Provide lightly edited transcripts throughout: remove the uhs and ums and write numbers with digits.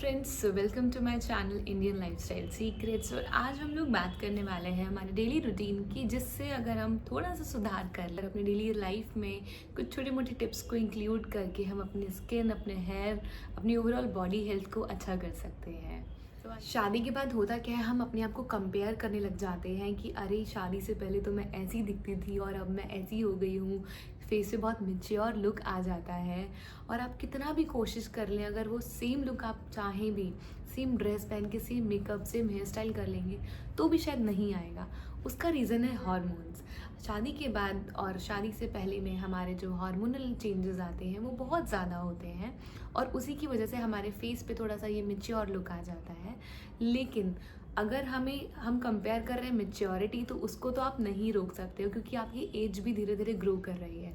Friends, welcome to my channel Indian lifestyle secrets. और आज हम लोग बात करने वाले हैं हमारे डेली रूटीन की, जिससे अगर हम थोड़ा सा सुधार कर लें अपनी डेली लाइफ में कुछ छोटी मोटी टिप्स को इंक्लूड करके हम अपनी स्किन, अपने हेयर, अपनी ओवरऑल बॉडी हेल्थ को अच्छा कर सकते हैं। तो शादी के बाद होता क्या है, हम अपने आप को कंपेयर करने लग जाते हैं कि अरे शादी से पहले तो मैं ऐसी दिखती थी और अब मैं ऐसी हो गई हूँ। फेस पे बहुत मैच्योर लुक आ जाता है और आप कितना भी कोशिश कर लें, अगर वो सेम लुक आप चाहें भी, सेम ड्रेस पहन के, same makeup, same here style कर लेंगे तो भी शायद नहीं आएगा। उसका रीज़न है हार्मोन्स। शादी के बाद और शादी से पहले में हमारे जो हार्मोनल चेंजेस आते हैं वो बहुत ज़्यादा होते हैं और उसी की वजह से हमारे फेस पे थोड़ा सा ये मैच्योर लुक आ जाता है। लेकिन अगर हम कंपेयर कर रहे हैं मैच्योरिटी, तो उसको तो आप नहीं रोक सकते हो क्योंकि आपकी एज भी धीरे धीरे ग्रो कर रही है।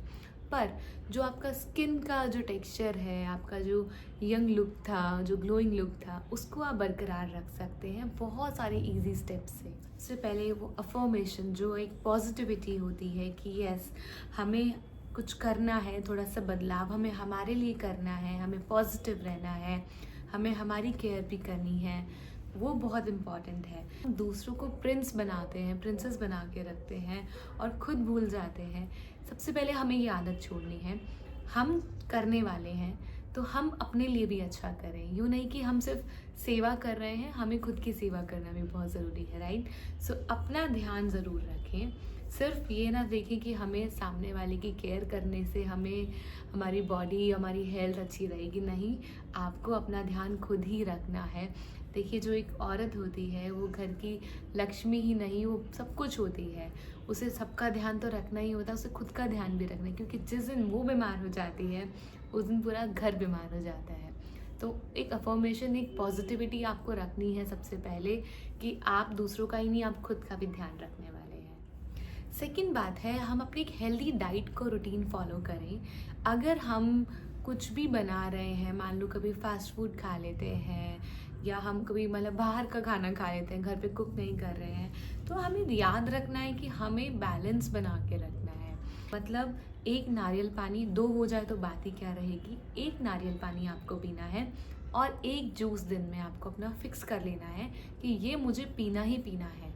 पर जो आपका स्किन का जो टेक्सचर है, आपका जो यंग लुक था, जो ग्लोइंग लुक था, उसको आप बरकरार रख सकते हैं बहुत सारे इजी स्टेप्स से। सबसे पहले वो अफर्मेशन, जो एक पॉजिटिविटी होती है कि यस, हमें कुछ करना है, थोड़ा सा बदलाव हमें हमारे लिए करना है, हमें पॉजिटिव रहना है, हमें हमारी केयर भी करनी है, वो बहुत इम्पॉर्टेंट है। दूसरों को प्रिंस बनाते हैं, प्रिंसेस बना के रखते हैं और खुद भूल जाते हैं। सबसे पहले हमें ये आदत छोड़नी है। हम करने वाले हैं तो हम अपने लिए भी अच्छा करें। यूँ नहीं कि हम सिर्फ सेवा कर रहे हैं, हमें खुद की सेवा करना भी बहुत ज़रूरी है, राइट। सो अपना ध्यान ज़रूर रखें। सिर्फ ये ना देखें कि हमें सामने वाले की केयर करने से हमें हमारी बॉडी, हमारी हेल्थ अच्छी रहेगी। नहीं, आपको अपना ध्यान खुद ही रखना है। देखिए, जो एक औरत होती है वो घर की लक्ष्मी ही नहीं, वो सब कुछ होती है। उसे सबका ध्यान तो रखना ही होता है, उसे खुद का ध्यान भी रखना है, क्योंकि जिस दिन वो बीमार हो जाती है उस दिन पूरा घर बीमार हो जाता है। तो एक अफर्मेशन, एक पॉजिटिविटी आपको रखनी है सबसे पहले, कि आप दूसरों का ही नहीं, आप खुद का भी ध्यान रखने वाले हैं। सेकंड बात है, हम अपनी एक हेल्दी डाइट को रूटीन फॉलो करें। अगर हम कुछ भी बना रहे हैं, मान लो कभी फास्ट फूड खा लेते हैं या हम कभी मतलब बाहर का खाना खा लेते हैं, घर पे कुक नहीं कर रहे हैं, तो हमें याद रखना है कि हमें बैलेंस बना के रखना है। मतलब एक नारियल पानी, दो हो जाए तो बात ही क्या रहेगी। एक नारियल पानी आपको पीना है और एक जूस दिन में आपको अपना फिक्स कर लेना है कि ये मुझे पीना ही पीना है।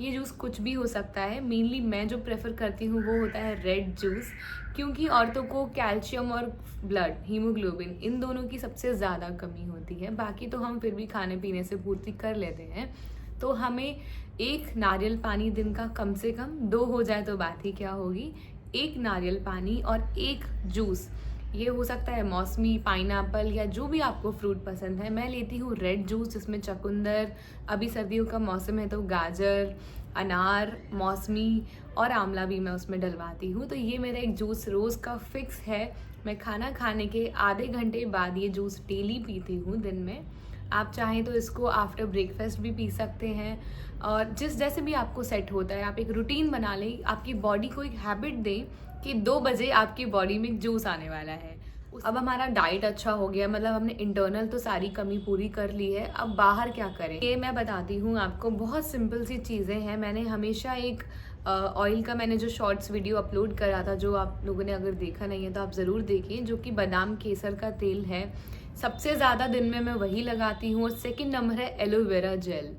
ये जूस कुछ भी हो सकता है। मेनली मैं जो प्रेफर करती हूँ वो होता है रेड जूस, क्योंकि औरतों को कैल्शियम और ब्लड, हीमोग्लोबिन, इन दोनों की सबसे ज़्यादा कमी होती है। बाकी तो हम फिर भी खाने पीने से पूर्ति कर लेते हैं। तो हमें एक नारियल पानी दिन का कम से कम, दो हो जाए तो बात ही क्या होगी। एक नारियल पानी और एक जूस, ये हो सकता है मौसमी, पाइनएप्पल या जो भी आपको फ्रूट पसंद है। मैं लेती हूँ रेड जूस, जिसमें चुकंदर, अभी सर्दियों का मौसम है तो गाजर, अनार, मौसमी और आंवला भी मैं उसमें डलवाती हूँ। तो ये मेरा एक जूस रोज़ का फिक्स है। मैं खाना खाने के आधे घंटे बाद ये जूस डेली पीती हूँ दिन में। आप चाहें तो इसको आफ्टर ब्रेकफास्ट भी पी सकते हैं, और जिस जैसे भी आपको सेट होता है। आप एक रूटीन बना लें, आपकी बॉडी को एक हैबिट दें कि 2 बजे आपकी बॉडी में जूस आने वाला है। अब हमारा डाइट अच्छा हो गया, मतलब हमने इंटरनल तो सारी कमी पूरी कर ली है, अब बाहर क्या करें ये मैं बताती हूँ आपको। बहुत सिंपल सी चीज़ें हैं। मैंने हमेशा एक ऑयल का मैंने जो शॉर्ट्स वीडियो अपलोड करा था, जो आप लोगों ने अगर देखा नहीं है तो आप ज़रूर देखिए, जो कि बादाम केसर का तेल है। सबसे ज़्यादा दिन में मैं वही लगाती हूँ। और सेकंड नंबर है एलोवेरा जेल।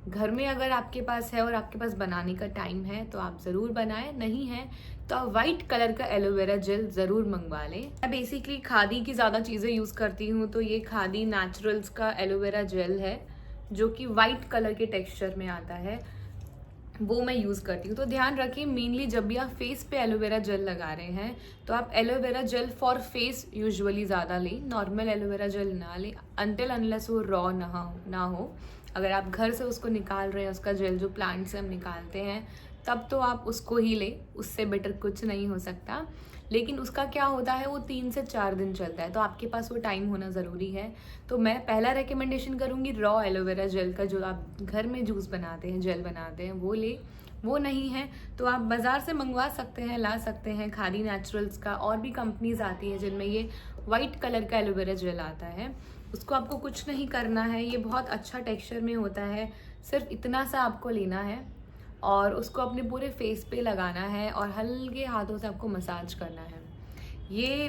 घर में अगर आपके पास है और आपके पास बनाने का टाइम है तो आप ज़रूर बनाएं, नहीं है तो आप वाइट कलर का एलोवेरा जेल ज़रूर मंगवा लें। मैं बेसिकली खादी की ज़्यादा चीज़ें यूज़ करती हूँ, तो ये खादी नेचुरल्स का एलोवेरा जेल है जो कि वाइट कलर के टेक्सचर में आता है, वो मैं यूज़ करती हूँ। तो ध्यान रखिए, मेनली जब भी आप फेस पे एलोवेरा जेल लगा रहे हैं तो आप aloe vera gel for face usually ज़्यादा लें, नॉर्मल एलोवेरा जेल ना लें अनटिल अनलेस वो रॉ ना हो। अगर आप घर से उसको निकाल रहे हैं, उसका जेल जो प्लांट से हम निकालते हैं, तब तो आप उसको ही लें, उससे बेटर कुछ नहीं हो सकता। लेकिन उसका क्या होता है, वो 3 से 4 दिन चलता है, तो आपके पास वो टाइम होना ज़रूरी है। तो मैं पहला रेकमेंडेशन करूँगी रॉ एलोवेरा जेल का, जो आप घर में जूस बनाते हैं, जेल बनाते हैं, वो ले। वो नहीं है तो आप बाज़ार से मंगवा सकते हैं, ला सकते हैं। खादी नेचुरल्स का और भी कंपनीज आती हैं जिनमें ये वाइट कलर का एलोवेरा जेल आता है। उसको आपको कुछ नहीं करना है, ये बहुत अच्छा टेक्सचर में होता है। सिर्फ इतना सा आपको लेना है और उसको अपने पूरे फेस पे लगाना है और हल्के हाथों से आपको मसाज करना है। ये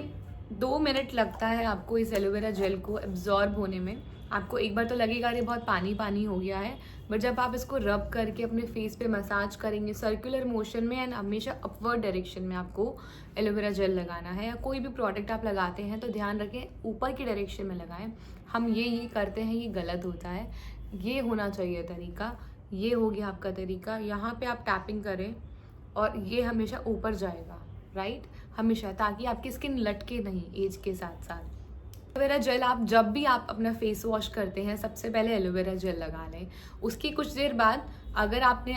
2 मिनट लगता है आपको इस एलोवेरा जेल को एब्जॉर्ब होने में। आपको एक बार तो लगेगा अरे बहुत पानी पानी हो गया है, बट जब आप इसको रब करके अपने फेस पे मसाज करेंगे सर्कुलर मोशन में एंड हमेशा अपवर्ड डायरेक्शन में आपको एलोवेरा जेल लगाना है, या कोई भी प्रोडक्ट आप लगाते हैं तो ध्यान रखें ऊपर की डायरेक्शन में लगाएं। हम ये करते हैं, ये गलत होता है। ये होना चाहिए तरीका। ये हो गया आपका तरीका। यहाँ पे आप टैपिंग करें और ये हमेशा ऊपर जाएगा, राइट, हमेशा, ताकि आपकी स्किन लटके नहीं एज के साथ साथ। एलोवेरा जेल आप जब भी आप अपना फेस वॉश करते हैं सबसे पहले एलोवेरा जेल लगा लें। उसकी कुछ देर बाद अगर आपने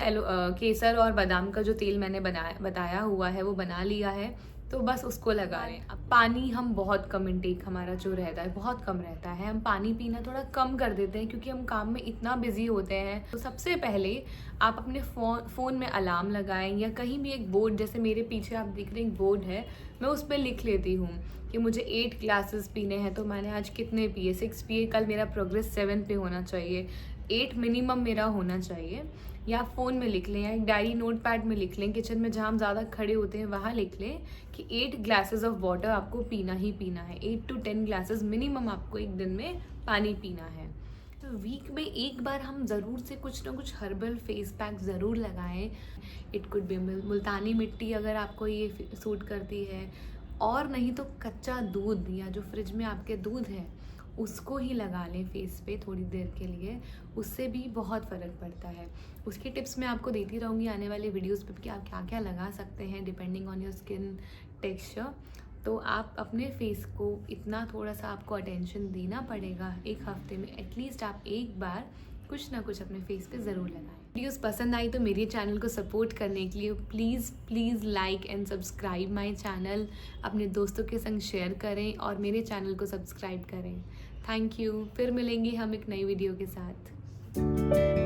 केसर और बादाम का जो तेल मैंने बताया हुआ है वो बना लिया है तो बस उसको लगा लें। अब पानी हम बहुत कम इनटेक हमारा जो रहता है बहुत कम रहता है, हम पानी पीना थोड़ा कम कर देते हैं क्योंकि हम काम में इतना बिजी होते हैं। तो सबसे पहले आप अपने फ़ोन में अलार्म लगाएं या कहीं भी एक बोर्ड, जैसे मेरे पीछे आप देख रहे हैं एक बोर्ड है, मैं उस पर लिख लेती हूँ कि मुझे 8 ग्लासेस पीने हैं तो मैंने आज कितने पिए, 6 पिए, कल मेरा प्रोग्रेस 7 पे होना चाहिए, 8 मिनिमम मेरा होना चाहिए। या फ़ोन में लिख लें या एक डायरी नोट पैड में लिख लें, किचन में जहाँ हम ज़्यादा खड़े होते हैं वहाँ लिख लें कि 8 ग्लासेस ऑफ वाटर आपको पीना ही पीना है। 8 to 10 ग्लासेस मिनिमम आपको एक दिन में पानी पीना है। तो वीक में एक बार हम ज़रूर से कुछ ना कुछ हर्बल फेस पैक ज़रूर लगाएं। इट कुड बी मुल्तानी मिट्टी अगर आपको ये सूट करती है, और नहीं तो कच्चा दूध या जो फ्रिज में आपके दूध है उसको ही लगा लें फेस पे थोड़ी देर के लिए, उससे भी बहुत फ़र्क पड़ता है। उसकी टिप्स मैं आपको देती रहूँगी आने वाले वीडियोस पे कि आप क्या क्या लगा सकते हैं depending on your skin texture. तो आप अपने फेस को इतना थोड़ा सा आपको अटेंशन देना पड़ेगा, एक हफ्ते में एटलीस्ट आप एक बार कुछ ना कुछ अपने फेस पे ज़रूर लगाएं। वीडियोस पसंद आई तो मेरे चैनल को सपोर्ट करने के लिए please like and subscribe my channel, अपने दोस्तों के संग शेयर करें और मेरे चैनल को सब्सक्राइब करें। Thank you. फिर मिलेंगे हम एक नई वीडियो के साथ।